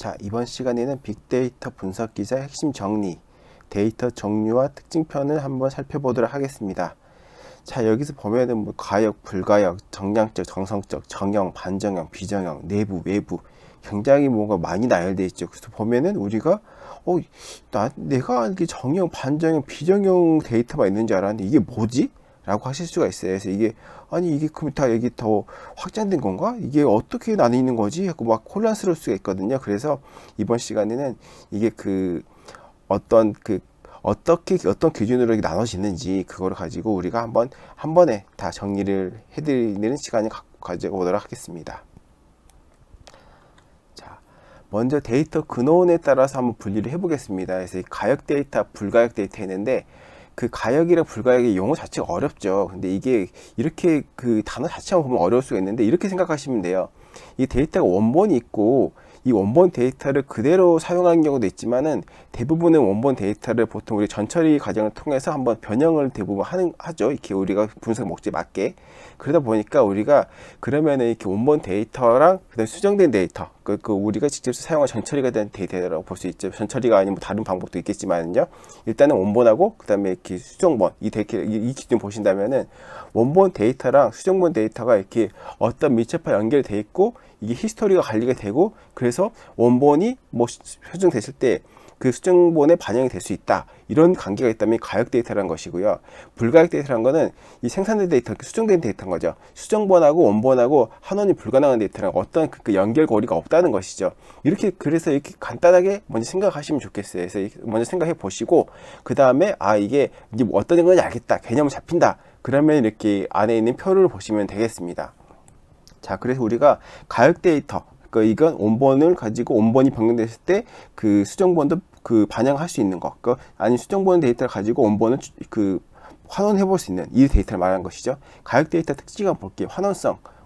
자, 이번 시간에는 빅데이터 분석 기사의 핵심 정리, 데이터 종류와 특징편을 한번 살펴보도록 하겠습니다. 자, 여기서 보면은 뭐 가역, 불가역, 정량적, 정성적, 정형, 반정형, 비정형, 내부, 외부 굉장히 뭔가 많이 나열되어 있죠. 그래서 보면은 우리가 내가 이게 정형, 반정형, 비정형 데이터가 있는 줄 알았는데 이게 뭐지? 라고 하실 수가 있어요. 그래서 이게 이게 그럼 다 여기 더 확장된 건가? 이게 어떻게 나뉘는 거지? 하고 막 혼란스러울 수가 있거든요. 그래서 이번 시간에는 이게 어떤 기준으로 이렇게 나눠지는지 그거를 가지고 우리가 한 번에 다 정리를 해드리는 시간을 가져보도록 하겠습니다. 자, 먼저 데이터 근원에 따라서 한번 분리를 해보겠습니다. 그래서 이 가역 데이터, 불가역 데이터 있는데 그 가역이랑 불가역의 용어 자체가 어렵죠. 근데 이게 이렇게 그 단어 자체만 보면 어려울 수가 있는데 이렇게 생각하시면 돼요. 이 데이터가 원본이 있고 이 원본 데이터를 그대로 사용하는 경우도 있지만은 대부분의 원본 데이터를 보통 우리 전처리 과정을 통해서 한번 변형을 대부분 하죠. 이렇게 우리가 분석 목적에 맞게. 그러다 보니까 우리가 그러면은 이렇게 원본 데이터랑 그다음에 수정된 데이터, 우리가 직접 사용한 전처리가 된 데이터라고 볼 수 있죠. 전처리가 아니면 다른 방법도 있겠지만요. 일단은 원본하고 그다음에 이렇게 수정본 이 기준 보신다면은 원본 데이터랑 수정본 데이터가 이렇게 어떤 밀접한 연결돼 있고 이게 히스토리가 관리가 되고 그래서 원본이 뭐 수정됐을 때 그 수정본에 반영이 될 수 있다. 이런 관계가 있다면 가역 데이터라는 것이고요. 불가역 데이터라는 거는 이 생산된 데이터, 수정된 데이터인 거죠. 수정본하고 원본하고 환원이 불가능한 데이터랑 어떤 그 연결고리가 없다는 것이죠. 그래서 이렇게 간단하게 먼저 생각하시면 좋겠어요. 그래서 먼저 생각해 보시고 그 다음에 이게 이제 어떤 건지 알겠다. 개념을 잡힌다. 그러면 이렇게 안에 있는 표를 보시면 되겠습니다. 자, 그래서 우리가 가역 데이터, 이건 원본을 가지고 원본이 변경됐을 때 그 수정본도 반영할 수 있는 거, 아니 수정본 데이터를 가지고 원본을 환원해 볼 수 있는 이 데이터를 말하는 것이죠. 가역 데이터 특징을 한번 볼게요.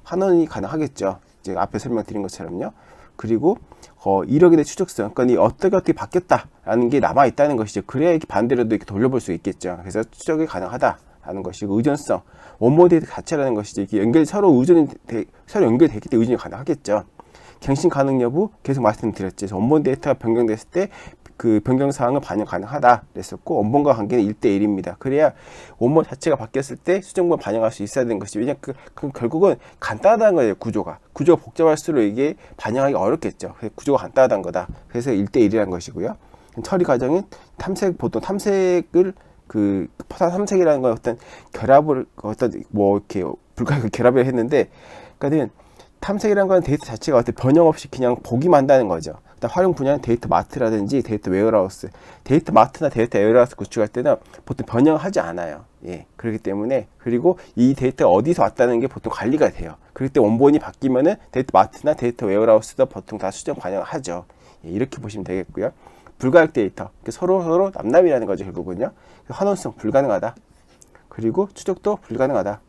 환원이 가능하겠죠. 이제 앞에 설명드린 것처럼요. 그리고 이력에 대한 추적성, 그러니까 어떻게 바뀌었다라는 게 남아 있다는 것이죠. 그래야 이렇게 반대로도 이렇게 돌려볼 수 있겠죠. 그래서 추적이 가능하다. 하는 것이고 의존성, 원본 데이터 자체라는 것이죠. 이렇게 서로 연결되기 때문에 의존이 가능하겠죠. 갱신 가능 여부 계속 말씀드렸죠. 원본 데이터가 변경됐을 때 그 변경 사항을 반영 가능하다 그랬었고 원본과 관계는 1대1입니다. 그래야 원본 자체가 바뀌었을 때 수정본 반영할 수 있어야 되는 것이 왜냐면 결국은 간단하다는 거예요. 구조가 복잡할수록 이게 반영하기 어렵겠죠. 구조가 간단하다는 거다. 그래서 1대1이라는 것이고요. 처리 과정은 보통 탐색을 탐색이라는 건 어떤 결합을 이렇게 불가역 결합을 했는데, 그러니까는 탐색이라는 건 데이터 자체가 어떤 변형 없이 그냥 보기만 한다는 거죠. 일단 활용 분야는 데이터 마트라든지 데이터 웨어하우스, 데이터 마트나 데이터 웨어하우스 구축할 때는 보통 변형하지 않아요. 그렇기 때문에 그리고 이 데이터가 어디서 왔다는 게 보통 관리가 돼요. 그럴 때 원본이 바뀌면은 데이터 마트나 데이터 웨어하우스도 보통 다 수정 반영을 하죠. 이렇게 보시면 되겠고요. 불가역 데이터, 서로 남남이라는 거죠. 결국은요. 환원성 불가능하다. 그리고 추적도 불가능하다.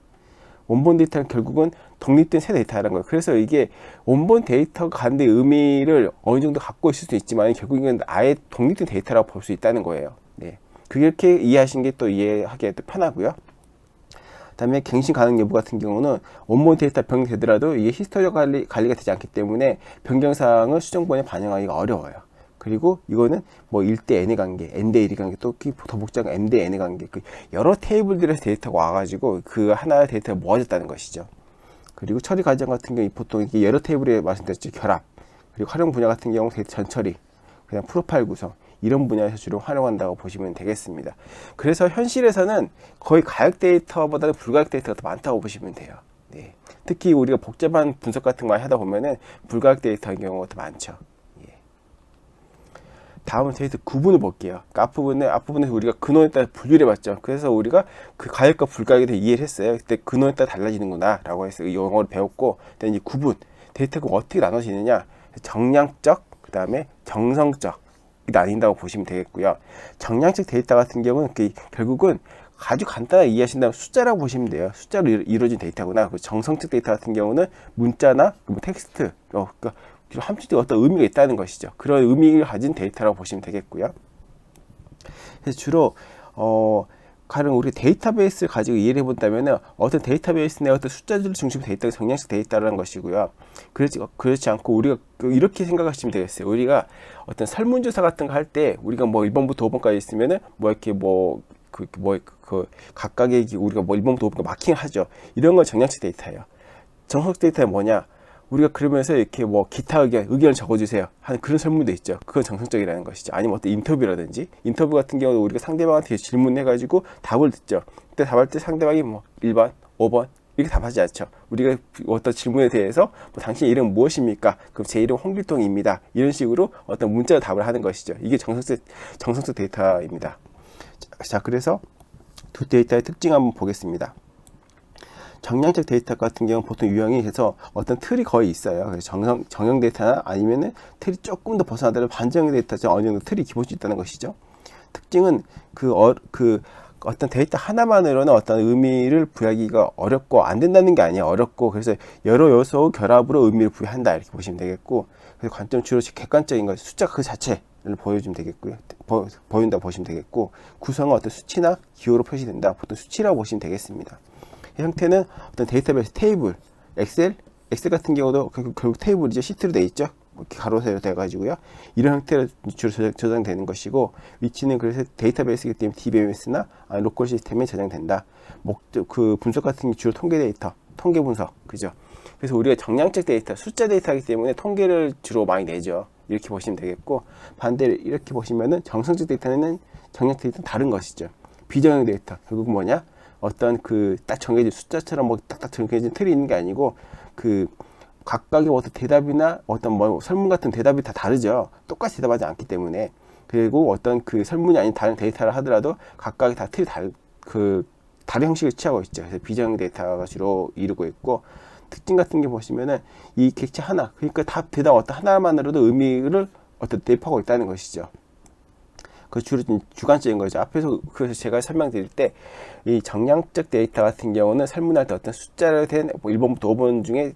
원본 데이터는 결국은 독립된 새 데이터라는 거예요. 그래서 이게 원본 데이터가 갖는 의미를 어느 정도 갖고 있을 수 있지만 결국은 아예 독립된 데이터라고 볼 수 있다는 거예요. 그렇게 이해하시는 게 또 이해하기가 또 편하고요. 그다음에 갱신 가능 여부 같은 경우는 원본 데이터 변경되더라도 이게 히스토리가 관리가 되지 않기 때문에 변경 사항을 수정본에 반영하기가 어려워요. 그리고 이거는 뭐 1대 n의 관계, n 대 1의 관계, 또 더 복잡한 m 대 n의 관계, 여러 테이블들에서 데이터가 와가지고 그 하나의 데이터가 모아졌다는 것이죠. 그리고 처리 과정 같은 경우 보통 이게 여러 테이블에 말씀드렸죠. 결합, 그리고 활용 분야 같은 경우 데이터 전처리, 그냥 프로파일 구성 이런 분야에서 주로 활용한다고 보시면 되겠습니다. 그래서 현실에서는 거의 가역 데이터보다는 불가역 데이터가 더 많다고 보시면 돼요. 특히 우리가 복잡한 분석 같은 거 하다 보면은 불가역 데이터의 경우가 더 많죠. 다음은 데이터 구분을 볼게요. 앞부분에서 우리가 근원에 따라 분류를 해봤죠. 그래서 우리가 그 가역과 불가역에 대해 이해를 했어요. 그때 근원에 따라 달라지는구나 라고 해서 이 용어를 배웠고, 그다음에 이제 구분, 데이터가 어떻게 나눠지느냐, 정량적, 그 다음에 정성적 나뉜다고 보시면 되겠고요. 정량적 데이터 같은 경우는 결국은 아주 간단하게 이해하신다면 숫자라고 보시면 돼요. 숫자로 이루어진 데이터구나. 정성적 데이터 같은 경우는 문자나 텍스트, 그러니까 함축된 어떤 의미가 있다는 것이죠. 그런 의미를 가진 데이터라고 보시면 되겠고요. 그래서 주로 가령 우리 데이터베이스를 가지고 이해를 해본다면은 어떤 데이터베이스 내 어떤 숫자들 중심 데이터가 정량식 데이터라는 것이고요. 그렇지 않고 우리가 이렇게 생각하시면 되겠어요. 우리가 어떤 설문조사 같은 거 할 때 우리가 뭐 1번부터 5번까지 있으면은 뭐 이렇게 각각의 우리가 뭐 1번부터 5번까지 마킹을 하죠. 이런 건 정량식 데이터예요. 정석 데이터는 뭐냐? 우리가 그러면서 이렇게 뭐 기타 의견을 적어주세요 하는 그런 설문도 있죠. 그건 정성적이라는 것이죠. 아니면 어떤 인터뷰라든지, 인터뷰 같은 경우는 우리가 상대방한테 질문해가지고 답을 듣죠. 그때 답할 때 상대방이 뭐 1번, 5번 이렇게 답하지 않죠. 우리가 어떤 질문에 대해서 뭐 당신 이름 무엇입니까? 그럼 제 이름 홍길동입니다. 이런 식으로 어떤 문자로 답을 하는 것이죠. 이게 정성적 데이터입니다. 자, 그래서 두 데이터의 특징 한번 보겠습니다. 정량적 데이터 같은 경우는 보통 유형이 해서 어떤 틀이 거의 있어요. 그래서 정형 데이터나 아니면은 틀이 조금 더 벗어나더라도 반정형 데이터죠. 어느 정도 틀이 기본적으로 있다는 것이죠. 특징은 어떤 데이터 하나만으로는 어떤 의미를 부여하기가 어렵고 안 된다는 게 아니에요. 어렵고 그래서 여러 요소 결합으로 의미를 부여한다 이렇게 보시면 되겠고, 그래서 관점 주로 객관적인 것, 숫자 그 자체를 보여주면 되겠고요. 보인다 보시면 되겠고, 구성은 어떤 수치나 기호로 표시된다. 보통 수치라고 보시면 되겠습니다. 이 형태는 어떤 데이터베이스 테이블, 엑셀 같은 경우도 결국 테이블이죠. 시트로 되어 있죠. 이렇게 가로 세로 돼가지고요. 이런 형태로 주로 저장되는 것이고, 위치는 그래서 데이터베이스이기 때문에 DBMS나 로컬 시스템에 저장된다. 그 분석 같은 게 주로 통계 데이터, 통계 분석, 그죠? 그래서 우리가 정량적 데이터, 숫자 데이터이기 때문에 통계를 주로 많이 내죠. 이렇게 보시면 되겠고, 반대로 이렇게 보시면은 정성적 데이터는 정량적 데이터는 다른 것이죠. 비정형 데이터, 결국 뭐냐? 어떤 딱 정해진 숫자처럼 뭐 딱딱 정해진 틀이 있는 게 아니고, 각각의 어떤 대답이나 어떤 뭐 설문 같은 대답이 다 다르죠. 똑같이 대답하지 않기 때문에. 그리고 어떤 설문이 아닌 다른 데이터를 하더라도 각각의 다 틀이 다른 형식을 취하고 있죠. 그래서 비정형 데이터가 주로 이루고 있고, 특징 같은 게 보시면은 이 객체 하나, 그러니까 답 대답 어떤 하나만으로도 의미를 어떤 대입하고 있다는 것이죠. 그 주로 주관적인 거죠. 앞에서 그래서 제가 설명드릴 때 이 정량적 데이터 같은 경우는 설문할 때 어떤 숫자를 된 1번부터 5번 중에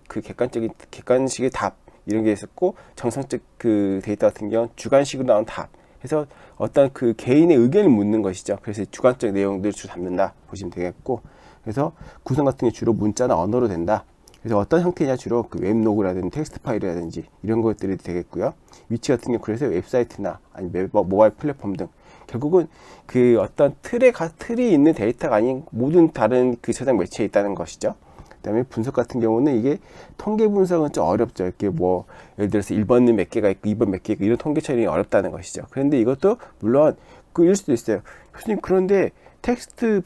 객관식의 답 이런 게 있었고, 정성적 데이터 같은 경우는 주관식으로 나온 답 해서 어떤 개인의 의견을 묻는 것이죠. 그래서 주관적 내용들을 주로 담는다 보시면 되겠고, 그래서 구성 같은 게 주로 문자나 언어로 된다. 그래서 어떤 형태냐, 주로 웹로그라든지 텍스트 파일이라든지 이런 것들이 되겠고요. 위치 같은 경우 그래서 웹사이트나 아니면 모바일 플랫폼 등 결국은 어떤 틀이 있는 데이터가 아닌 모든 다른 저장 매체에 있다는 것이죠. 그다음에 분석 같은 경우는 이게 통계 분석은 좀 어렵죠. 이렇게 뭐 예를 들어서 1번은 몇 개가 있고 2번 몇 개가 있고 이런 통계 처리가 어렵다는 것이죠. 그런데 이것도 물론 이럴 수도 있어요. 교수님, 그런데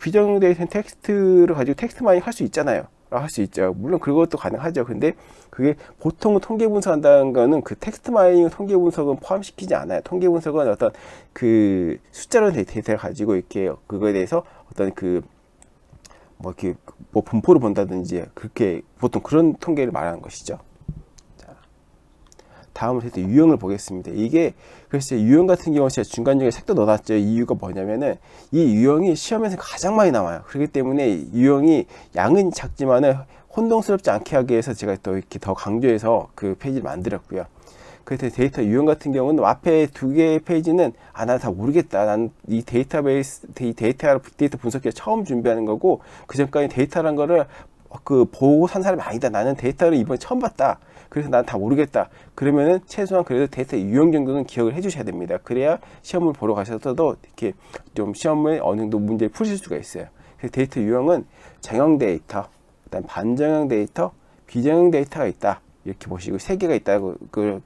비정형 데이터는 텍스트를 가지고 텍스트 마이닝 할 수 있잖아요. 할 수 있죠. 물론 그것도 가능하죠. 근데 그게 보통 통계 분석한다는 거는 텍스트 마이닝 통계 분석은 포함시키지 않아요. 통계 분석은 어떤 숫자로 데이터를 가지고 이렇게 그거에 대해서 어떤 분포를 본다든지 그렇게 보통 그런 통계를 말하는 것이죠. 자, 다음으로 유형을 보겠습니다. 이게 그래서 유형 같은 경우 제가 중간중에 색도 넣어놨죠. 이유가 뭐냐면은 이 유형이 시험에서 가장 많이 나와요. 그렇기 때문에 유형이 양은 작지만은 혼동스럽지 않게 하기 위해서 제가 또 이렇게 더 강조해서 그 페이지를 만들었고요. 그래서 데이터 유형 같은 경우는 앞에 두 개의 페이지는 나 다 모르겠다. 난 이 데이터 분석기를 처음 준비하는 거고, 그 전까지 데이터란 거를 보고 산 사람이 아니다. 나는 데이터를 이번에 처음 봤다. 그래서 난 다 모르겠다. 그러면은 최소한 그래도 데이터 유형 정도는 기억을 해주셔야 됩니다. 그래야 시험을 보러 가셔서도 이렇게 좀 시험에 어느 정도 문제를 푸실 수가 있어요. 그래서 데이터 유형은 정형 데이터, 그다음 반정형 데이터, 비정형 데이터가 있다. 이렇게 보시고 세 개가 있다고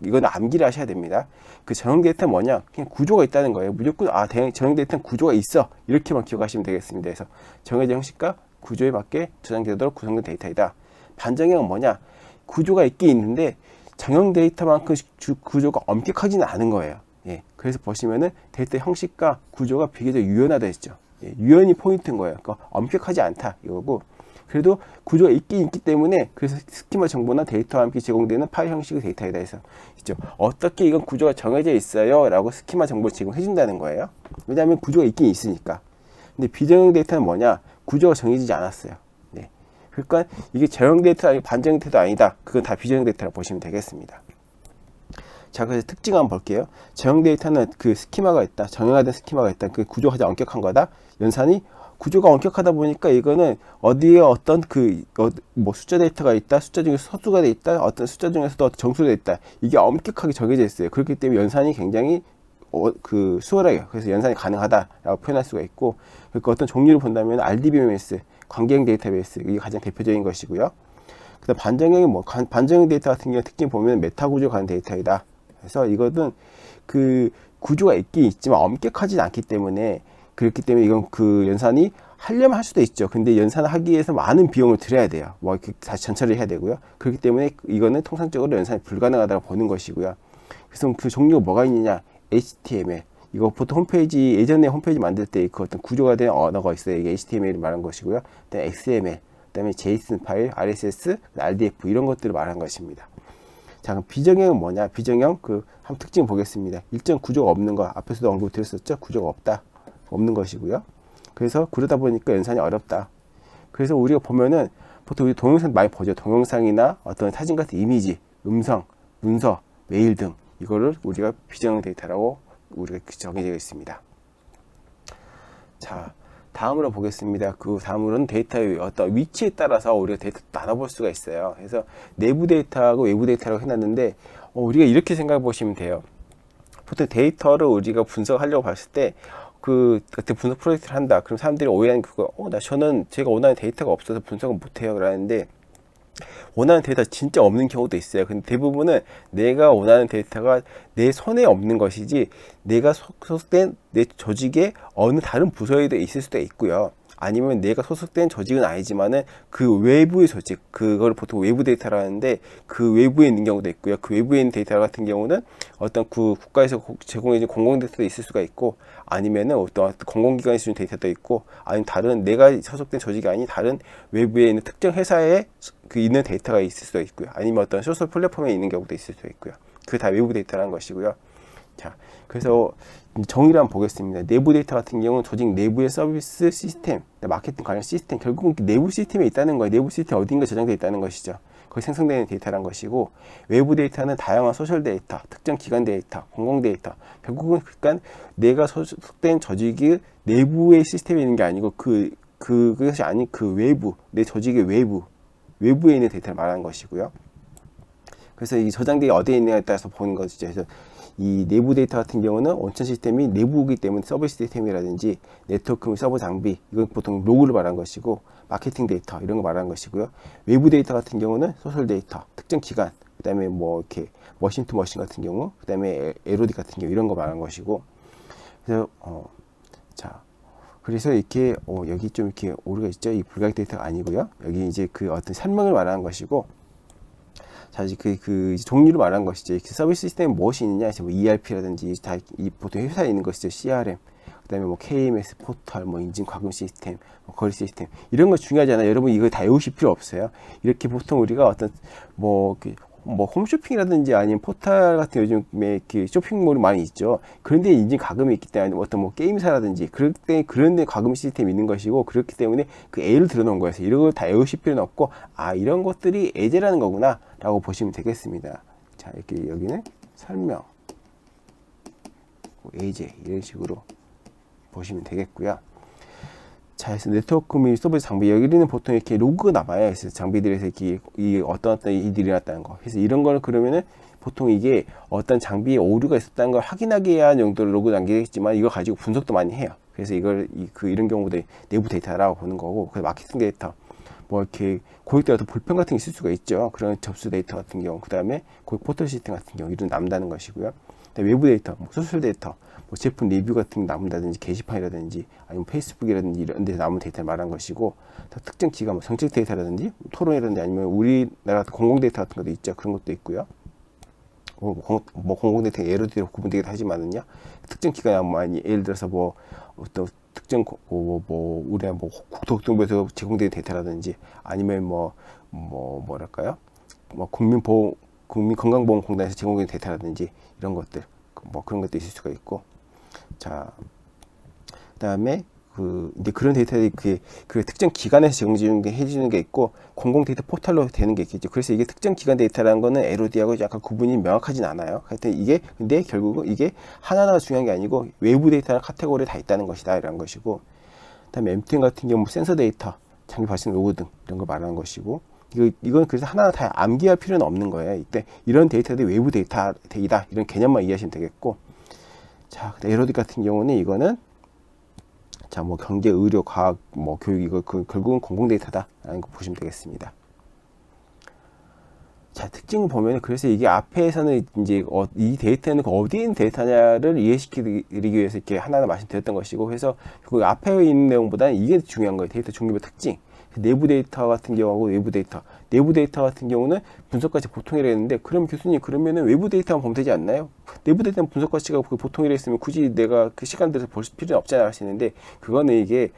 이건 암기를 하셔야 됩니다. 정형 데이터는 뭐냐? 그냥 구조가 있다는 거예요. 무조건 정형 데이터는 구조가 있어. 이렇게만 기억하시면 되겠습니다. 그래서 정해진 형식과 구조에 맞게 저장되도록 구성된 데이터이다. 반정형은 뭐냐? 구조가 있긴 있는데 정형 데이터만큼 구조가 엄격하지는 않은 거예요. 예, 그래서 보시면은 데이터 형식과 구조가 비교적 유연하다 했죠. 예, 유연이 포인트인 거예요. 그러니까 엄격하지 않다 이거고, 그래도 구조가 있긴 있기 때문에 그래서 스키마 정보나 데이터와 함께 제공되는 파일 형식의 데이터이다 해서 있죠. 어떻게 이건 구조가 정해져 있어요 라고 스키마 정보를 제공해 준다는 거예요. 왜냐하면 구조가 있긴 있으니까. 근데 비정형 데이터는 뭐냐? 구조가 정해지지 않았어요. 네. 그러니까 이게 정형 데이터도 아니고 반정형 데이터도 아니다. 그건 다 비정형 데이터라고 보시면 되겠습니다. 자, 그래서 특징 한번 볼게요. 정형 데이터는 스키마가 있다. 정형화된 스키마가 있다. 구조가 가장 엄격한 거다. 연산이 구조가 엄격하다 보니까 이거는 어디에 어떤 뭐 숫자 데이터가 있다, 숫자 중에서 서술가 돼 있다, 어떤 숫자 중에서도 정수가 돼 있다. 이게 엄격하게 정해져 있어요. 그렇기 때문에 연산이 굉장히 수월해요. 그래서 연산이 가능하다라고 표현할 수가 있고, 그러니까 어떤 종류를 본다면 RDBMS, 관계형 데이터베이스, 이게 가장 대표적인 것이고요. 그다음 반정형 반정형 데이터 같은 경우 특징 보면 메타 구조 가는 데이터이다. 그래서 이거는 그 구조가 있긴 있지만 엄격하지 않기 때문에, 그렇기 때문에 이건 그 연산이 하려면 할 수도 있죠. 근데 연산을 하기 위해서 많은 비용을 들여야 돼요. 뭐 이렇게 다시 전처리를 해야 되고요. 그렇기 때문에 이거는 통상적으로 연산이 불가능하다고 보는 것이고요. 그래서 그 종류가 뭐가 있느냐? HTML. 이거 보통 홈페이지, 예전에 홈페이지 만들 때 그 어떤 구조가 된 언어가 있어요. 이게 HTML을 말한 것이고요. 그다음에 XML, 그다음에 JSON 파일, RSS, RDF 이런 것들을 말한 것입니다. 자, 그럼 비정형은 뭐냐? 비정형 한 특징 보겠습니다. 일정 구조가 없는 거, 앞에서도 언급드렸었죠. 구조가 없는 것이고요. 그래서 그러다 보니까 연산이 어렵다. 그래서 우리가 보면은 보통 우리 동영상 많이 보죠. 동영상이나 어떤 사진 같은 이미지, 음성, 문서, 메일 등 이거를 우리가 비정형 데이터라고 우리가 정해져 있습니다. 자, 다음으로 보겠습니다. 그 다음으로는 데이터의 어떤 위치에 따라서 우리가 데이터 나눠볼 수가 있어요. 그래서 내부 데이터하고 외부 데이터라고 해놨는데, 우리가 이렇게 생각해 보시면 돼요. 보통 데이터를 우리가 분석하려고 봤을 때 같은 분석 프로젝트를 한다. 그럼 사람들이 오해하는 저는 제가 원하는 데이터가 없어서 분석을 못해요. 그러는데, 원하는 데이터 진짜 없는 경우도 있어요. 근데 대부분은 내가 원하는 데이터가 내 손에 없는 것이지, 내가 소속된 내 조직에 어느 다른 부서에 있을 수도 있고요. 아니면 내가 소속된 조직은 아니지만은 그 외부의 조직, 그걸 보통 외부 데이터라 하는데, 그 외부에 있는 경우도 있고요. 그 외부에 있는 데이터 같은 경우는 어떤 그 국가에서 제공해준 공공 데이터도 있을 수가 있고, 아니면은 어떤 공공기관에서 준 데이터도 있고, 아니면 다른 내가 소속된 조직이 아닌 다른 외부에 있는 특정 회사에 있는 데이터가 있을 수도 있고요. 아니면 어떤 소셜 플랫폼에 있는 경우도 있을 수도 있고요. 그게 다 외부 데이터라는 것이고요. 자, 그래서 정의를 한번 보겠습니다. 내부 데이터 같은 경우는 조직 내부의 서비스 시스템, 마케팅 관련 시스템, 결국은 내부 시스템에 있다는 거예요. 내부 시스템 어딘가 저장되어 있다는 것이죠. 거기 생성되는 데이터란 것이고, 외부 데이터는 다양한 소셜 데이터, 특정 기관 데이터, 공공 데이터, 결국은 그러니까 내가 소속된 조직이 내부의 시스템에 있는 게 아니고 그것이 아닌 그 외부, 내 조직의 외부에 있는 데이터를 말하는 것이고요. 그래서 이 저장되기 어디에 있느냐에 따라서 보는 것이죠. 그래서 이 내부 데이터 같은 경우는 원천 시스템이 내부이기 때문에 서비스 시스템이라든지 네트워크 서버 장비, 이건 보통 로그를 말하는 것이고, 마케팅 데이터 이런 거 말하는 것이고요. 외부 데이터 같은 경우는 소셜 데이터, 특정 기관, 그다음에 뭐 이렇게 머신 투 머신 같은 경우, 그다음에 LOD 같은 경우 이런 거 말하는 것이고. 그래서 자, 그래서 이렇게 여기 좀 이렇게 오류가 있죠. 이 불가역 데이터가 아니고요. 여기 이제 그 어떤 설명을 말하는 것이고. 자, 이제 그 종류를 말한 것이죠. 서비스 시스템이 무엇이 있느냐, 이제 뭐 ERP라든지 보통 회사에 있는 것이죠. CRM, 그다음에 뭐 KMS 포털, 뭐 인증 과금 시스템, 뭐 거리 시스템 이런 거 중요하잖아요. 여러분 이거 다 외우실 필요 없어요. 이렇게 보통 우리가 어떤 뭐 홈쇼핑이라든지 아니면 포털 같은 요즘에 이렇게 쇼핑몰이 많이 있죠. 그런데 인증 과금이 있기 때문에 어떤 뭐 게임사라든지 그런데 과금 시스템이 있는 것이고, 그렇기 때문에 그 A를 들어놓은 거여서 이런 걸 다 외우실 필요는 없고, 이런 것들이 예제라는 거구나 라고 보시면 되겠습니다. 자, 이렇게 여기는 설명, 예제 이런 식으로 보시면 되겠고요. 자, 그래서 네트워크 및 서비스 장비, 여기는 보통 이렇게 로그가 남아요. 그래서 장비들에서 이렇게 어떤 일들이 일어났다는 거. 그래서 이런 거를 그러면은 보통 이게 어떤 장비에 오류가 있었다는 걸 확인하기 위한 용도로 로그 남기겠지만, 이거 가지고 분석도 많이 해요. 그래서 이런 경우도 내부 데이터라고 보는 거고, 그 마케팅 데이터, 뭐 이렇게 고객들한테 불평 같은 게 있을 수가 있죠. 그런 접수 데이터 같은 경우, 그 다음에 고객 포털 시스템 같은 경우 이런 남다는 것이고요. 외부 데이터, 뭐 소셜 데이터, 뭐 제품 리뷰 같은 게 남는다든지, 게시판이라든지 아니면 페이스북이라든지 이런 데서 남은 데이터를 말한 것이고, 특정 기관, 뭐 정책 데이터라든지 토론이라든지 아니면 우리나라 공공 데이터 같은 것도 있죠. 그런 것도 있고요. 뭐 공공 데이터 예로 들어 구분되기도 하지만은요, 특정 기관이 뭐 예를 들어서 뭐 어떤 특정 우리가 뭐 국토교통부에서 제공되는 데이터라든지, 아니면 뭐랄까요, 뭐 국민건강보험공단에서 제공되는 데이터라든지 이런 것들, 뭐 그런 것도 있을 수가 있고. 자, 그다음에 이제 그런 데이터들이 그 특정 기관에서 해주는 게 있고, 공공 데이터 포털로 되는 게 있겠죠. 그래서 이게 특정 기관 데이터라는 거는 LOD하고 약간 구분이 명확하진 않아요. 하여튼 근데 결국은 이게 하나하나 중요한 게 아니고 외부 데이터나 카테고리에 다 있다는 것이다, 이런 것이고. 그다음에 M2M 같은 경우 센서 데이터, 장비 발생 로그 등 이런 걸 말하는 것이고, 이건 그래서 하나하나 다 암기할 필요는 없는 거예요. 이때 이런 데이터들이 외부 데이터이다 이런 개념만 이해하시면 되겠고, 자, 에로딕 같은 경우는 이거는 자, 뭐 경제, 의료, 과학, 뭐 교육 이거 결국은 공공 데이터다라는 거 보시면 되겠습니다. 자, 특징을 보면 그래서 이게 앞에서는 이제 이 데이터는 어디에 있는 데이터냐를 이해시키기 위해서 이렇게 하나하나 말씀드렸던 것이고, 그래서 그 앞에 있는 내용보다는 이게 중요한 거예요. 데이터 종류별 특징. 내부 데이터 같은 경우하고 외부 데이터. 내부 데이터 같은 경우는 분석 가치 보통이라 했는데, 그럼 교수님 그러면은 외부 데이터만 보면 되지 않나요? 내부 데이터는 분석 가치가 보통이라 했으면 굳이 내가 그 시간 들여서 볼 필요는 없잖아 하시는데, 그거는 이게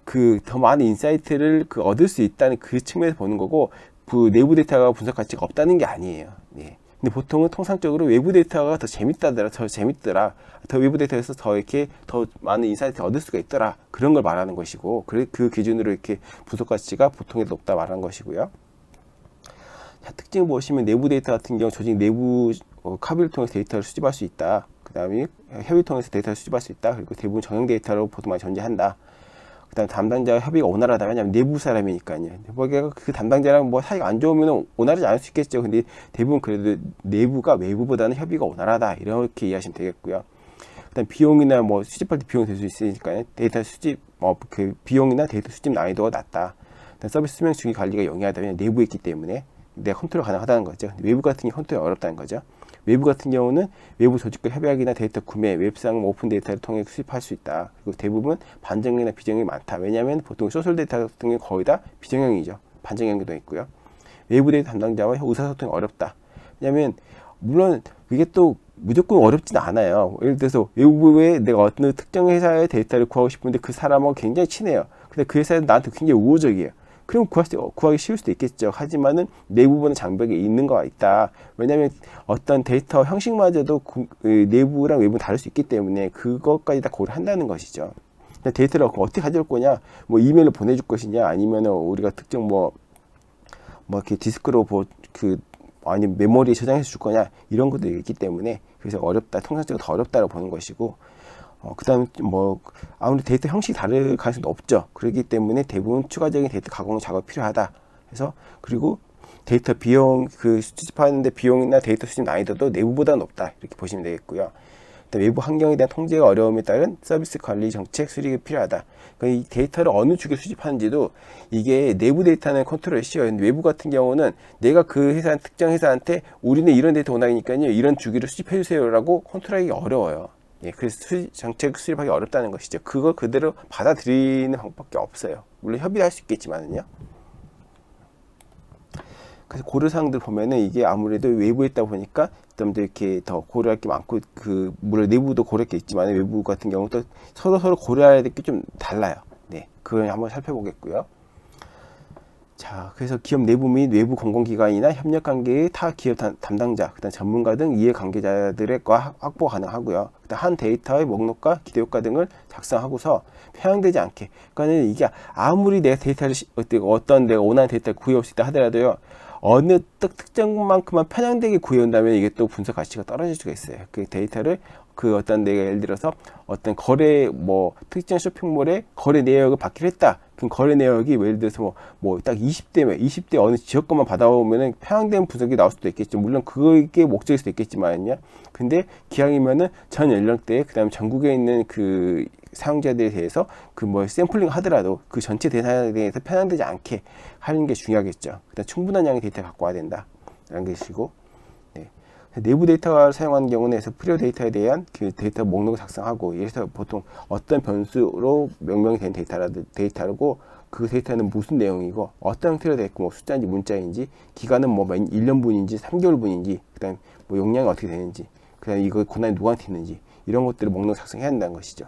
그 더 많은 인사이트를 얻을 수 있다는 그 측면에서 보는 거고, 그 내부 데이터가 분석 가치가 없다는 게 아니에요. 예. 근데 보통은 통상적으로 외부 데이터가 더 재밌더라, 더 외부 데이터에서 더 이렇게 더 많은 인사이트를 얻을 수가 있더라, 그런 걸 말하는 것이고, 그 기준으로 이렇게 분석 가치가 보통에 높다 말하는 것이고요. 자, 특징을 보시면 내부 데이터 같은 경우 조직 내부 카비를 통해서 데이터를 수집할 수 있다. 그 다음에 협의를 통해서 데이터를 수집할 수 있다. 그리고 대부분 정형 데이터로 보통 많이 전제한다. 그 다음 담당자와 협의가 원활하다. 왜냐하면 내부 사람이니까요. 그 담당자랑 뭐 사이가 안 좋으면 원활하지 않을 수 있겠죠. 근데 대부분 그래도 내부가 외부보다는 협의가 원활하다, 이렇게 이해하시면 되겠고요. 그 다음 비용이나 뭐 수집할 때 비용이 될 수 있으니까요. 데이터 수집, 그 비용이나 데이터 수집 난이도가 낮다. 그 다음 서비스 수명 주기 관리가 용이하다. 왜냐하면 내부에 있기 때문에 내가 컨트롤 가능하다는 거죠. 근데 외부 같은 경우 컨트롤이 어렵다는 거죠. 외부 같은 경우는 외부 조직과 협약이나 데이터 구매, 웹상 오픈 데이터를 통해 수집할 수 있다. 그리고 대부분 반정형이나 비정형이 많다. 왜냐하면 보통 소셜 데이터 같은 경우는 거의 다 비정형이죠. 반정형도 있고요. 외부 데이터 담당자와 의사소통이 어렵다. 왜냐하면 물론 이게 또 무조건 어렵지는 않아요. 예를 들어서 외부에 내가 어떤 특정 회사의 데이터를 구하고 싶은데 그 사람하고 굉장히 친해요. 근데 그 회사는 나한테 굉장히 우호적이에요. 그럼 구하기 쉬울 수도 있겠죠. 하지만은 내부분은 장벽이 있는 거 있다. 왜냐하면 어떤 데이터 형식마저도 내부랑 외부는 다를 수 있기 때문에 그것까지 다 고려한다는 것이죠. 데이터를 어떻게 가져올 거냐, 뭐 이메일로 보내줄 것이냐, 아니면은 우리가 특정 뭐 이렇게 디스크로 아니면 메모리에 저장해서 줄 거냐, 이런 것도 있기 때문에 그래서 어렵다, 통상적으로 더 어렵다고 보는 것이고, 그 다음에 아무래도 데이터 형식이 다를 가능성도 없죠. 그렇기 때문에 대부분 추가적인 데이터 가공 작업이 필요하다. 그래서 그리고 데이터 비용, 수집하는데 비용이나 데이터 수집 난이도도 내부보다 높다, 이렇게 보시면 되겠고요. 외부 환경에 대한 통제가 어려움에 따른 서비스 관리 정책 수립이 필요하다. 그러니까 이 데이터를 어느 주기로 수집하는지도 이게 내부 데이터는 컨트롤이 쉬워요. 외부 같은 경우는 내가 그 특정 회사한테 우리는 이런 데이터 원하니까요, 이런 주기로 수집해 주세요라고 컨트롤하기 어려워요. 예, 그래서 정책 수립하기 어렵다는 것이죠. 그걸 그대로 받아들이는 방법밖에 없어요. 물론 협의를 할 수 있겠지만은요. 그래서 고려사항들 보면은 이게 아무래도 외부에 있다 보니까 좀 더 이렇게 더 고려할 게 많고, 물론 내부도 고려할 게 있지만 외부 같은 경우 또 서로 고려해야 될 게 좀 달라요. 네, 그걸 한번 살펴보겠고요. 자, 그래서 기업 내부 및 외부 공공기관이나 협력관계의 타 기업 담당자, 그다음 전문가 등 이해관계자들과 확보 가능하고요. 그다음 한 데이터의 목록과 기대효과 등을 작성하고서 편향되지 않게. 그러니까 이게 아무리 내가 데이터를 어떤 내가 원하는 데이터를 구해올 수 있다 하더라도요, 어느 특정만큼만 편향되게 구해온다면 이게 또 분석 가치가 떨어질 수가 있어요. 그 데이터를 어떤 내가 예를 들어서 어떤 거래 특정 쇼핑몰에 거래 내역을 받기로 했다. 그럼 거래 내역이 예를 들어서 딱 20대 어느 지역 것만 받아오면은 편향된 분석이 나올 수도 있겠죠. 물론 그게 목적일 수도 있겠지만요. 근데 기왕이면은 전 연령대, 그다음에 전국에 있는 그 사용자들에 대해서 샘플링 하더라도 그 전체 데이터에 대해서 편향되지 않게 하는 게 중요하겠죠. 그다음 충분한 양의 데이터 갖고 와야 된다, 라는 것이고, 내부 데이터를 사용하는 경우는 프리오 데이터에 대한 그 데이터 목록을 작성하고, 예를 들어서 보통 어떤 변수로 명명이 된 데이터고 그 데이터는 무슨 내용이고 어떤 형태로 되어 있고 숫자인지 문자인지 기간은 1년분인지 3개월분인지 그다음 용량이 어떻게 되는지 그다음 이거 권한이 누구한테 있는지 이런 것들을 목록 작성해야 한다는 것이죠.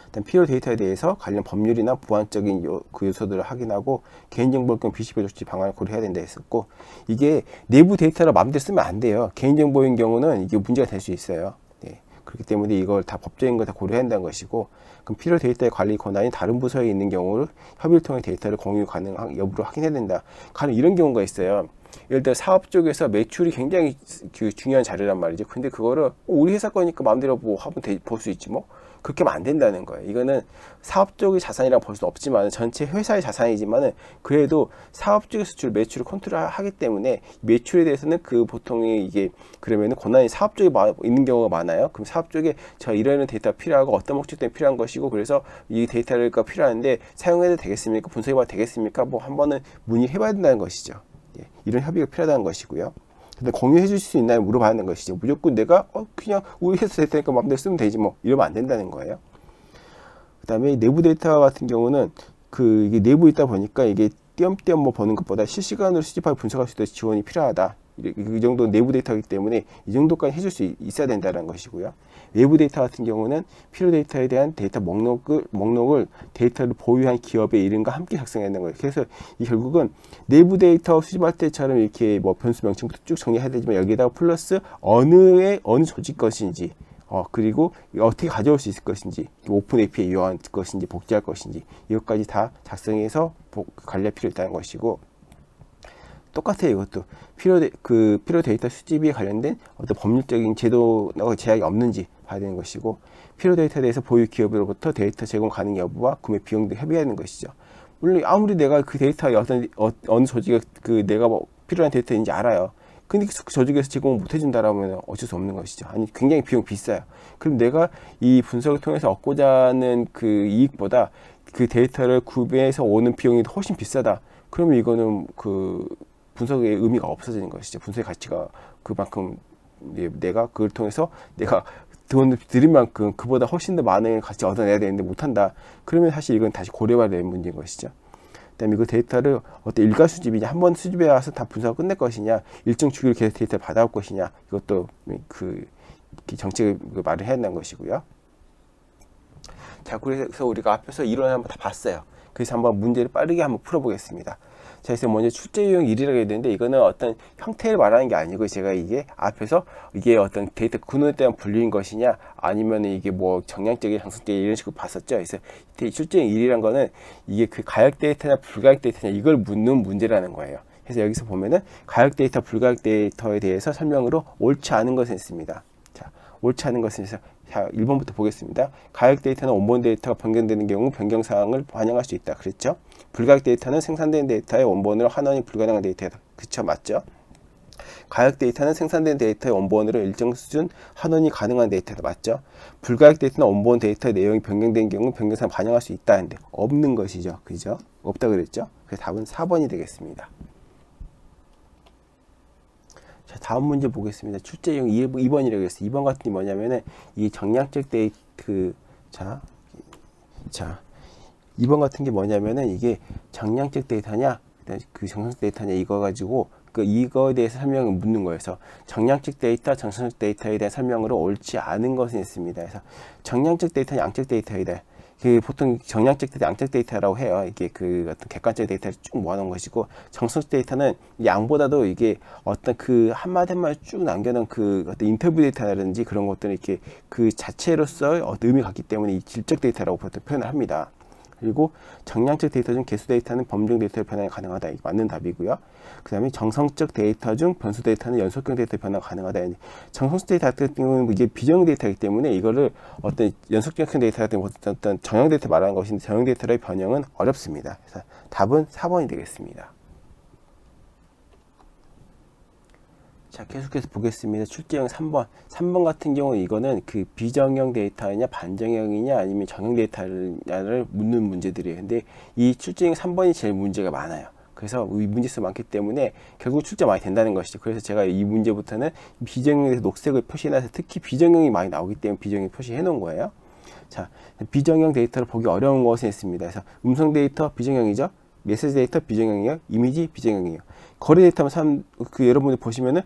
일단 필요 데이터에 대해서 관련 법률이나 보안적인 요소들을 확인하고 개인정보권 비식별 조치 방안을 고려해야 된다 했었고, 이게 내부 데이터를 마음대로 쓰면 안 돼요. 개인정보인 경우는 이게 문제가 될 수 있어요. 네. 그렇기 때문에 이걸 다 법적인 걸 다 고려해야 한다는 것이고, 그럼 필요 데이터의 관리 권한이 다른 부서에 있는 경우를 협의를 통해 데이터를 공유 가능한 여부를 확인해야 된다. 가령 이런 경우가 있어요. 예를 들어 사업 쪽에서 매출이 굉장히 그 중요한 자료란 말이죠. 근데 그거를 우리 회사 거니까 마음대로 뭐 하면 볼 수 있지 뭐. 그렇게 하면 안 된다는 거예요. 이거는 사업 쪽의 자산이라고 볼 수는 없지만 전체 회사의 자산이지만은 그래도 사업 쪽에서 줄 매출을 컨트롤하기 때문에 매출에 대해서는 그 보통의 이게 그러면은 권한이 사업 쪽에 있는 경우가 많아요. 그럼 사업 쪽에 저 이런 데이터가 필요하고 어떤 목적 때문에 필요한 것이고 그래서 이 데이터가 필요한데 사용해도 되겠습니까? 분석해봐도 되겠습니까? 뭐 한번은 문의해봐야 된다는 것이죠. 예, 이런 협의가 필요하다는 것이고요. 근데 공유해 주실 수 있나요? 물어봐야 하는 것이죠. 무조건 내가 그냥 우리 회사 데이터니까 마음대로 쓰면 되지 뭐 이러면 안 된다는 거예요. 그 다음에 내부 데이터 같은 경우는 이게 내부에 있다 보니까 이게 띄엄띄엄 뭐 보는 것보다 실시간으로 수집하고 분석할 수 있도록 지원이 필요하다. 이 정도 내부 데이터이기 때문에 이 정도까지 해줄 수 있어야 된다는 것이고요. 외부 데이터 같은 경우는 필요 데이터에 대한 데이터 목록을 데이터를 보유한 기업의 이름과 함께 작성해야 되는 거예요. 그래서 이 결국은 내부 데이터 수집할 때처럼 이렇게 뭐 변수 명칭부터 쭉 정리해야 되지만 여기에다가 플러스 어느 조직 것인지 그리고 어떻게 가져올 수 있을 것인지 오픈 API 이용할 것인지 복제할 것인지 이것까지 다 작성해서 관리할 필요 있다는 것이고 똑같아요. 이것도 필요 데이터 수집에 관련된 어떤 법률적인 제도나 제약이 없는지 봐야 되는 것이고 필요 데이터에 대해서 보유 기업으로부터 데이터 제공 가능 여부와 구매 비용 등 협의하는 것이죠. 물론 아무리 내가 그 데이터에 어느 조직에 내가 뭐 필요한 데이터인지 알아요. 근데 그 조직에서 제공을 못 해준다라면 어쩔 수 없는 것이죠. 아니 굉장히 비용 비싸요. 그럼 내가 이 분석을 통해서 얻고자 하는 그 이익보다 그 데이터를 구매해서 오는 비용이 훨씬 비싸다. 그러면 이거는 분석의 의미가 없어지는 것이죠. 분석의 가치가 그만큼 내가 그걸 통해서 내가 돈을 들인 만큼 그보다 훨씬 더 많은 가치 얻어내야 되는데 못한다. 그러면 사실 이건 다시 고려해야 되는 문제인 것이죠. 그다음에 이거 데이터를 어떤 일괄 수집이냐, 한 번 수집해 와서 다 분석을 끝낼 것이냐, 일정 주기로 계속 데이터를 받아올 것이냐, 이것도 정책을 말을 해야 한다는 것이고요. 자, 그래서 우리가 앞에서 이론을 한번 다 봤어요. 그래서 한번 문제를 빠르게 한번 풀어보겠습니다. 자, 그래서 먼저 출제 유형 1이라고 했는데 이거는 어떤 형태를 말하는 게 아니고 제가 이게 앞에서 이게 어떤 데이터 근원에 대한 분류인 것이냐 아니면 이게 뭐 정량적인 장성적 이런 식으로 봤었죠. 그래서 출제 유형 1이란 거는 이게 그 가역 데이터냐 불가역 데이터냐 이걸 묻는 문제라는 거예요. 그래서 여기서 보면은 가역 데이터 불가역 데이터에 대해서 설명으로 옳지 않은 것은 있습니다. 자, 옳지 않은 것은 있어서 자, 1번부터 보겠습니다. 가역 데이터는 원본 데이터가 변경되는 경우 변경 사항을 반영할 수 있다. 그랬죠? 불가역 데이터는 생산된 데이터의 원본으로 환원이 불가능한 데이터다. 그쵸? 맞죠? 가역 데이터는 생산된 데이터의 원본으로 일정 수준 환원이 가능한 데이터다. 맞죠? 불가역 데이터는 원본 데이터의 내용이 변경된 경우 변경 사항을 반영할 수 있다. 하는데 없는 것이죠. 그죠? 없다 그랬죠? 그래서 답은 4번이 되겠습니다. 자, 다음 문제 보겠습니다. 출제형 2번이라고 했어요. 2번 같은 게 뭐냐면은 이 정량적 데이터 자 2번 같은 게 뭐냐면은 이게 정량적 데이터냐 그 정성적 데이터냐 이거 가지고 이거에 대해서 설명을 묻는 거예요. 그래서 정량적 데이터, 정성적 데이터에 대한 설명으로 옳지 않은 것은 있습니다. 그래서 정량적 데이터는 양적 데이터이다. 보통 정량적 데이터, 양적 데이터라고 해요. 이게 어떤 객관적 데이터를 쭉 모아놓은 것이고, 정성적 데이터는 양보다도 이게 어떤 한마디 한마디 쭉 남겨놓은 어떤 인터뷰 데이터라든지 그런 것들은 이렇게 그 자체로서의 어떤 의미가 같기 때문에 이 질적 데이터라고 보통 표현을 합니다. 그리고 정량적 데이터 중 개수 데이터는 범종 데이터의 변환이 가능하다. 이게 맞는 답이고요. 그 다음에 정성적 데이터 중 변수 데이터는 연속형 데이터 변화가 가능하다. 정성적 데이터 같은 경우는 이게 비정형 데이터이기 때문에 이거를 어떤 연속형 데이터 같은 어떤 정형 데이터 말하는 것인데 정형 데이터의 변형은 어렵습니다. 그래서 답은 4번이 되겠습니다. 자, 계속해서 보겠습니다. 출제형 3번. 3번 같은 경우는 이거는 비정형 데이터냐, 반정형이냐, 아니면 정형 데이터냐를 묻는 문제들이에요. 근데 이 출제형 3번이 제일 문제가 많아요. 그래서 이 문제수 많기 때문에 결국 출제 많이 된다는 것이죠. 그래서 제가 이 문제부터는 비정형에서 녹색을 표시해놔서 특히 비정형이 많이 나오기 때문에 비정형 표시해 놓은 거예요. 자, 비정형 데이터를 보기 어려운 것은 있습니다. 그래서 음성 데이터 비정형이죠. 메시지 데이터 비정형이에요. 이미지 비정형이에요. 거래 데이터면 여러분들 보시면은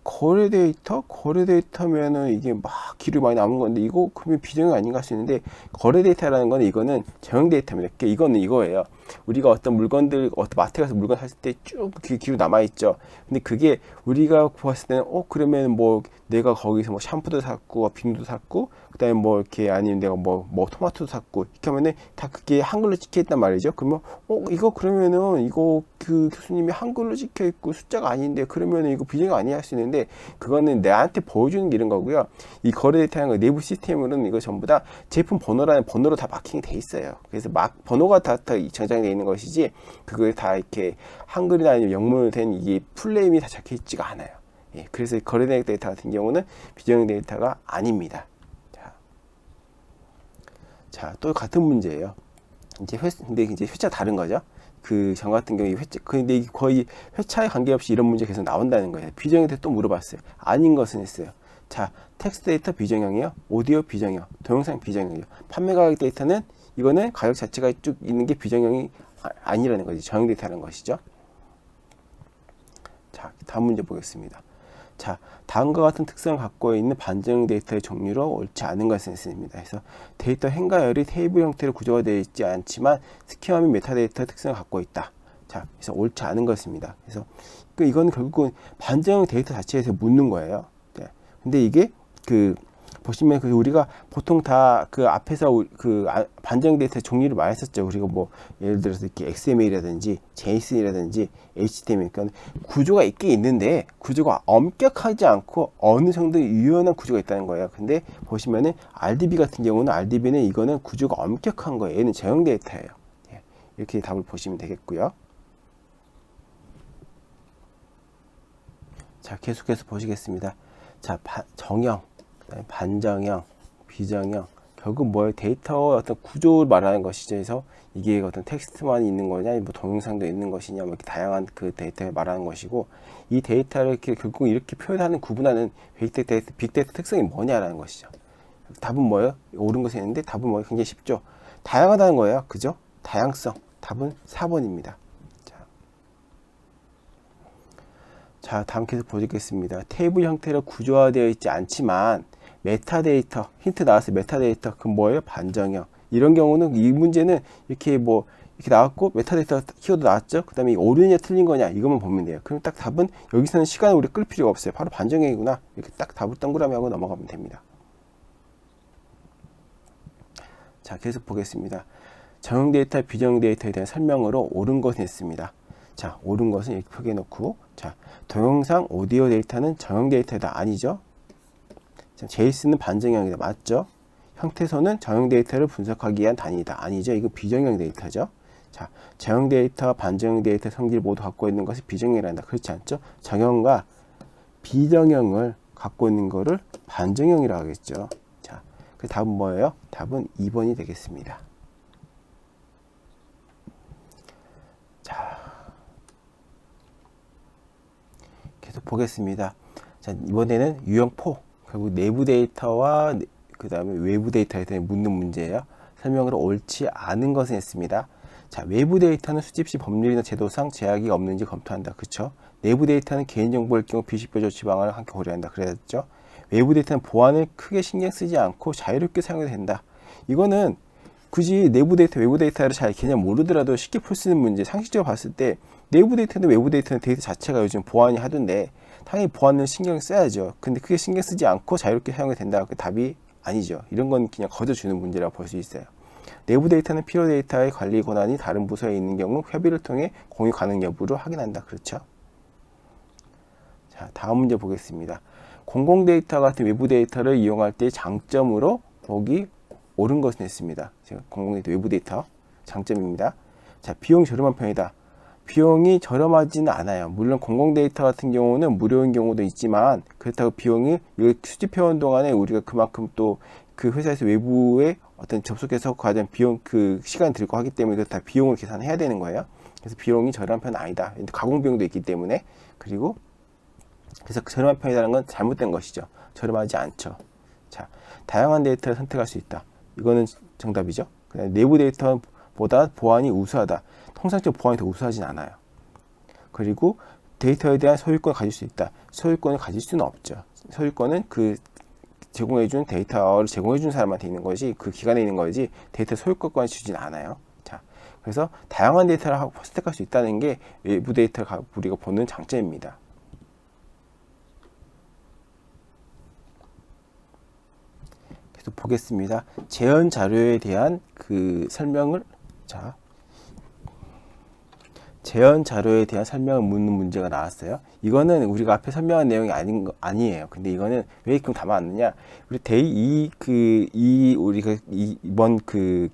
거래 데이터면은 이게 막 길이 많이 남은 건데 이거 그러면 비정형 아닌가 할 수 있는데 거래 데이터라는 거는 이거는 정형 데이터입니다. 이거는 이거예요. 우리가 어떤 물건들, 어떤 마트에 가서 물건 샀을 때 쭉 기록 남아있죠. 근데 그게 우리가 보았을 때는, 그러면 뭐 내가 거기서 뭐 샴푸도 샀고, 비누도 샀고, 그 다음에 뭐 이렇게 아니면 내가 뭐 토마토도 샀고, 이렇게 하면은 다 그게 한글로 찍혀있단 말이죠. 그러면, 이거 그러면은 이거 그 교수님이 한글로 찍혀있고 숫자가 아닌데, 그러면은 이거 비정이 아니야 할 수 있는데, 그거는 나한테 보여주는 게 이런 거고요. 이 거래 데이터라는 거 내부 시스템으로는 이거 전부 다 제품 번호라는 번호로 다 마킹이 돼 있어요. 그래서 번호가 다 저장되어 있는 것이지, 그걸 다 이렇게 한글이나 아니면 영문으로 된 이게 풀네임이 다 적혀 있지가 않아요. 예, 그래서 거래 데이터 같은 경우는 비정형 데이터가 아닙니다. 자, 또 같은 문제예요. 근데 이제 회차가 다른 거죠. 그 전 같은 경우에 근데 거의 회차에 관계없이 이런 문제 계속 나온다는 거예요. 비정형 데이터 또 물어봤어요. 아닌 것은 했어요. 자, 텍스트 데이터 비정형이요, 오디오 비정형, 동영상 비정형이요. 판매 가격 데이터는 이거는 가격 자체가 쭉 있는 게 비정형이 아니라는 거지. 정형 데이터라는 것이죠. 자, 다음 문제 보겠습니다. 자, 다음과 같은 특성을 갖고 있는 반정형 데이터의 종류로 옳지 않은 것은 있습니다. 그래서 데이터 행가열이 테이블 형태로 구조가 되어 있지 않지만 스키마 및 메타데이터 특성을 갖고 있다. 자, 그래서 옳지 않은 것입니다. 그래서 이건 결국은 반정형 데이터 자체에서 묻는 거예요. 네. 근데 이게 보시면 우리가 보통 다 앞에서 반정형 데이터 종류를 말했었죠. 우리가 뭐 예를 들어서 이렇게 XML이라든지 JSON이라든지 HTML, 그러니까 구조가 있긴 있는데 구조가 엄격하지 않고 어느 정도 유연한 구조가 있다는 거예요. 근데 보시면은 RDB 같은 경우는 RDB는 이거는 구조가 엄격한 거예요. 얘는 정형 데이터예요. 이렇게 답을 보시면 되겠고요. 자, 계속해서 보시겠습니다. 자, 정형, 반정형, 비정형, 결국 뭐예요? 데이터의 어떤 구조를 말하는 것이죠. 그래서 이게 어떤 텍스트만 있는 거냐, 뭐 동영상도 있는 것이냐, 뭐 이렇게 다양한 그 데이터를 말하는 것이고, 이 데이터를 결국 이렇게 표현하는, 구분하는 빅데이터 특성이 뭐냐라는 것이죠. 답은 뭐예요? 옳은 것이 있는데 답은 뭐예요? 굉장히 쉽죠. 다양하다는 거예요. 그죠? 다양성. 답은 4번입니다. 자, 다음 계속 보겠습니다. 테이블 형태로 구조화되어 있지 않지만 메타데이터, 힌트 나왔어요. 메타데이터, 그럼 뭐예요? 반정형. 이런 경우는 이 문제는 이렇게 이렇게 나왔고 메타데이터 키워드 나왔죠. 그 다음에 옳으냐 틀린 거냐 이것만 보면 돼요. 그럼 딱 답은 여기서는 시간을 우리 끌 필요가 없어요. 바로 반정형이구나. 이렇게 딱 답을 동그라미 하고 넘어가면 됩니다. 자, 계속 보겠습니다. 정형 데이터, 비정형 데이터에 대한 설명으로 옳은 것은 있습니다. 자, 옳은 것은 이렇게 표기해 놓고, 자, 동영상, 오디오 데이터는 정형 데이터다. 아니죠? 자, JSON은 반정형이다. 맞죠? 형태소는 정형 데이터를 분석하기 위한 단위이다. 아니죠? 이거 비정형 데이터죠? 자, 정형 데이터와 반정형 데이터 성질 모두 갖고 있는 것이 비정형이란다. 그렇지 않죠? 정형과 비정형을 갖고 있는 거를 반정형이라고 하겠죠. 자, 그 답은 뭐예요? 답은 2번이 되겠습니다. 계속 보겠습니다. 자, 이번에는 유형포, 결국 내부 데이터와 그 다음에 외부 데이터에 대해 묻는 문제예요. 설명으로 옳지 않은 것은 했습니다. 자, 외부 데이터는 수집 시 법률이나 제도상 제약이 없는지 검토한다. 그쵸? 내부 데이터는 개인정보일 경우 비식별 조치 방안을 함께 고려한다. 그랬죠? 외부 데이터는 보안을 크게 신경 쓰지 않고 자유롭게 사용이 된다. 이거는 굳이 내부 데이터, 외부 데이터를 잘 개념 모르더라도 쉽게 풀 수 있는 문제, 상식적으로 봤을 때 내부 데이터는 외부 데이터는 데이터 자체가 요즘 보안이 하던데 당연히 보안을 신경 써야죠. 근데 그게 신경 쓰지 않고 자유롭게 사용이 된다. 그 답이 아니죠. 이런 건 그냥 거저주는 문제라고 볼 수 있어요. 내부 데이터는 필요 데이터의 관리 권한이 다른 부서에 있는 경우 협의를 통해 공유 가능 여부를 확인한다. 그렇죠? 자, 다음 문제 보겠습니다. 공공 데이터 같은 외부 데이터를 이용할 때 장점으로 보기 옳은 것은 있습니다. 공공 데이터, 외부 데이터 장점입니다. 자, 비용 저렴한 편이다. 비용이 저렴하지는 않아요. 물론 공공 데이터 같은 경우는 무료인 경우도 있지만 그렇다고 비용이 수집해온 동안에 우리가 그만큼 또 그 회사에서 외부에 어떤 접속해서 과정 비용 시간이 들고 하기 때문에 이거 다 비용을 계산해야 되는 거예요. 그래서 비용이 저렴한 편은 아니다. 가공 비용도 있기 때문에. 그리고 그래서 저렴한 편이라는 건 잘못된 것이죠. 저렴하지 않죠. 자, 다양한 데이터를 선택할 수 있다. 이거는 정답이죠. 그다음에 내부 데이터보다 보안이 우수하다. 통상적으로 보안이 더 우수하진 않아요. 그리고 데이터에 대한 소유권을 가질 수 있다. 소유권을 가질 수는 없죠. 소유권은 제공해준 데이터를 제공해준 사람한테 있는 거지, 그 기관에 있는 거지, 데이터 소유권까지 주진 않아요. 자, 그래서 다양한 데이터를 선택할 수 있다는 게 외부 데이터를 우리가 보는 장점입니다. 계속 보겠습니다. 재현 자료에 대한 그 설명을, 자, 재현 자료에 대한 설명을 묻는 문제가 나왔어요. 이거는 우리가 앞에 설명한 내용이 아니에요. 근데 이거는 왜 그럼 담아왔느냐? 우리 우리가 이번 그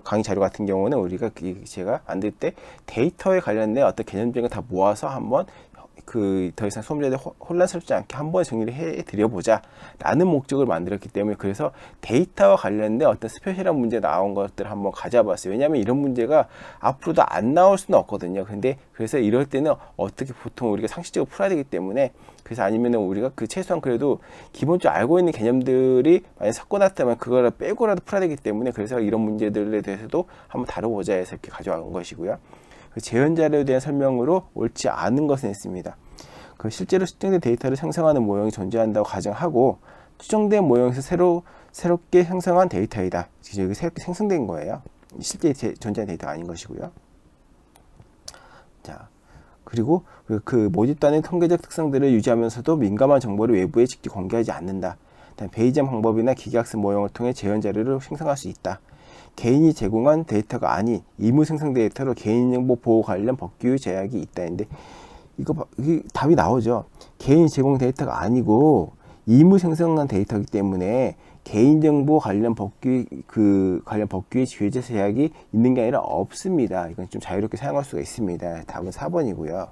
강의 자료 같은 경우는 우리가 제가 만들 때 데이터에 관련된 어떤 개념적인 걸 다 모아서 한번 더 이상 수험자들 혼란스럽지 않게 한번 정리를 해 드려보자 라는 목적을 만들었기 때문에, 그래서 데이터와 관련된 어떤 스페셜한 문제 나온 것들을 한번 가져봤어요. 왜냐하면 이런 문제가 앞으로도 안 나올 수는 없거든요. 근데 그래서 이럴 때는 어떻게 보통 우리가 상식적으로 풀어야 되기 때문에, 그래서 아니면은 우리가 그 최소한 그래도 기본적으로 알고 있는 개념들이 만약 섞어놨다면 그거를 빼고라도 풀어야 되기 때문에, 그래서 이런 문제들에 대해서도 한번 다뤄보자 해서 이렇게 가져온 것이고요. 재현 자료에 대한 설명으로 옳지 않은 것은 있습니다. 실제로 추정된 데이터를 생성하는 모형이 존재한다고 가정하고, 추정된 모형에서 새롭게 형성한 데이터이다. 이게 새롭게 생성된 거예요. 실제 존재하는 데이터가 아닌 것이고요. 자, 그리고 그 모집단의 통계적 특성들을 유지하면서도 민감한 정보를 외부에 직접 공개하지 않는다. 베이지엄 방법이나 기계학습 모형을 통해 재현 자료를 생성할 수 있다. 개인이 제공한 데이터가 아닌 의무 생성 데이터로 개인정보 보호 관련 법규 제약이 있다는데, 이게 답이 나오죠. 개인 제공 데이터가 아니고 의무 생성한 데이터이기 때문에 개인정보 관련 법규의 규제 제약이 있는 게 아니라 없습니다. 이건 좀 자유롭게 사용할 수가 있습니다. 답은 4번이고요.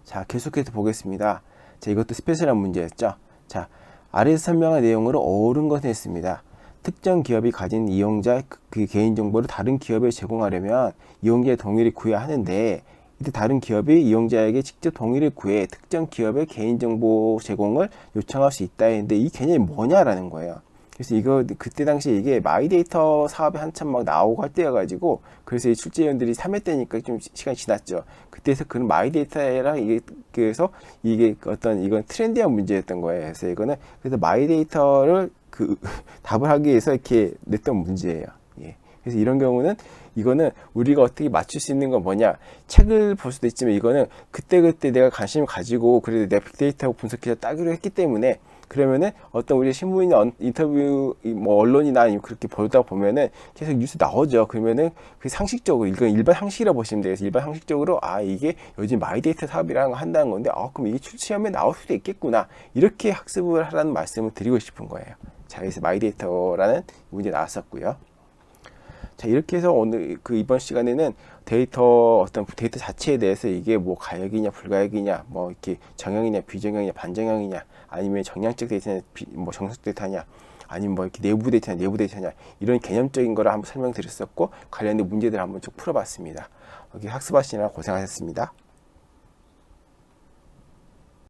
자, 계속해서 보겠습니다. 자, 이것도 스페셜한 문제였죠. 자, 아래에서 설명한 내용으로 옳은 것은 있습니다. 특정 기업이 가진 이용자 그 개인정보를 다른 기업에 제공하려면 이용자의 동의를 구해야 하는데, 이때 다른 기업이 이용자에게 직접 동의를 구해 특정 기업의 개인정보 제공을 요청할 수 있다 했는데, 이 개념이 뭐냐라는 거예요. 그래서 그때 당시에 이게 마이데이터 사업이 한참 막 나오고 할 때여가지고, 그래서 이 출제위원들이 3회 때니까 좀 시간이 지났죠. 그때서 그런 마이데이터랑 그래서 이건 트렌디한 문제였던 거예요. 그래서 마이데이터를 답을 하기 위해서 이렇게 냈던 문제예요. 예. 그래서 이런 경우는 이거는 우리가 어떻게 맞출 수 있는 건 뭐냐, 책을 볼 수도 있지만 이거는 그때그때 내가 관심을 가지고 그래도 내가 빅데이터 분석해서 따기로 했기 때문에, 그러면은 어떤 우리 신문이나 인터뷰 언론이나 아니면 그렇게 보다 보면은 계속 뉴스 나오죠. 그러면은 그 상식적으로, 이건 일반 상식이라고 보시면 돼요. 그래서 일반 상식적으로 이게 요즘 마이데이터 사업이라는 거 한다는 건데, 그럼 이게 시험에 나올 수도 있겠구나, 이렇게 학습을 하라는 말씀을 드리고 싶은 거예요. 자, 그래서 마이데이터라는 문제 나왔었고요. 자, 이렇게 해서 오늘 이번 시간에는 어떤 데이터 자체에 대해서 이게 뭐 가역이냐 불가역이냐, 뭐 이렇게 정형이냐 비정형이냐 반정형이냐, 아니면 정량적 데이터냐 뭐 정석 데이터냐, 아니면 뭐 이렇게 내부 데이터냐, 이런 개념적인 거를 한번 설명드렸었고, 관련된 문제들을 한번 쭉 풀어봤습니다. 여기 학습하시느라 고생하셨습니다.